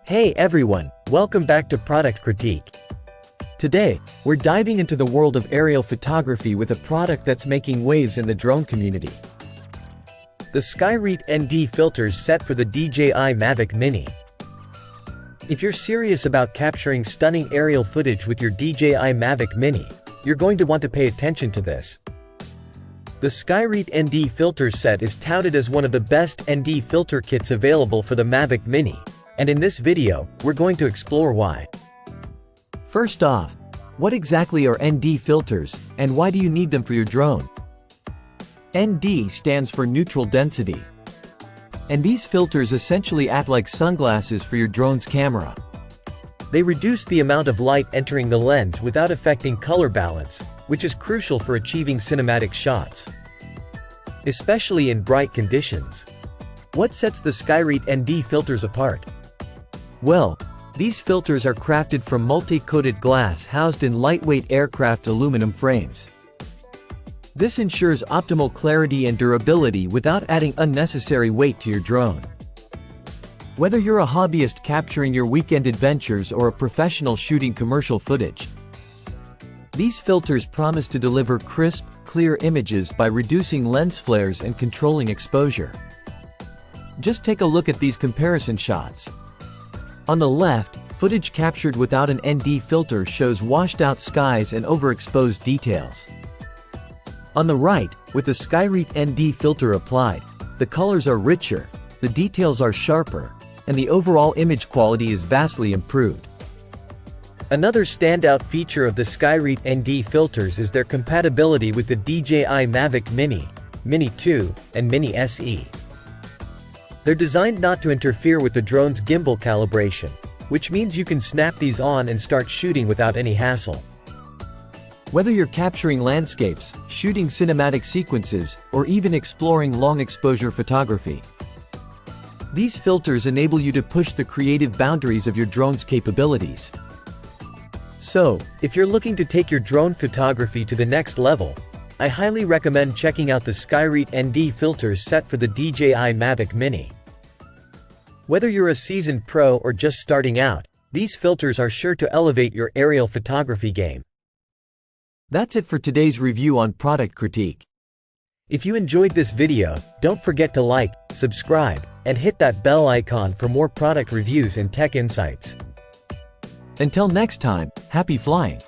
Hey everyone, welcome back to Product Critique. Today, we're diving into the world of aerial photography with a product that's making waves in the drone community. The Skyreat ND filters set for the DJI Mavic Mini. If you're serious about capturing stunning aerial footage with your DJI Mavic Mini, you're going to want to pay attention to this. The Skyreat ND filter set is touted as one of the best ND filter kits available for the Mavic Mini, and in this video, we're going to explore why. First off, what exactly are ND filters, and why do you need them for your drone? ND stands for neutral density. And these filters essentially act like sunglasses for your drone's camera. They reduce the amount of light entering the lens without affecting color balance, which is crucial for achieving cinematic shots, especially in bright conditions. What sets the Skyreat ND filters apart? Well, these filters are crafted from multi-coated glass housed in lightweight aircraft aluminum frames. This ensures optimal clarity and durability without adding unnecessary weight to your drone. Whether you're a hobbyist capturing your weekend adventures or a professional shooting commercial footage, these filters promise to deliver crisp, clear images by reducing lens flares and controlling exposure. Just take a look at these comparison shots. On the left, footage captured without an ND filter shows washed-out skies and overexposed details. On the right, with the Skyreat ND filter applied, the colors are richer, the details are sharper, and the overall image quality is vastly improved. Another standout feature of the Skyreat ND filters is their compatibility with the DJI Mavic Mini, Mini 2, and Mini SE. They're designed not to interfere with the drone's gimbal calibration, which means you can snap these on and start shooting without any hassle. Whether you're capturing landscapes, shooting cinematic sequences, or even exploring long-exposure photography, these filters enable you to push the creative boundaries of your drone's capabilities. So, if you're looking to take your drone photography to the next level, I highly recommend checking out the Skyreat ND filters set for the DJI Mavic Mini. Whether you're a seasoned pro or just starting out, these filters are sure to elevate your aerial photography game. That's it for today's review on Product Critique. If you enjoyed this video, don't forget to like, subscribe, and hit that bell icon for more product reviews and tech insights. Until next time, happy flying!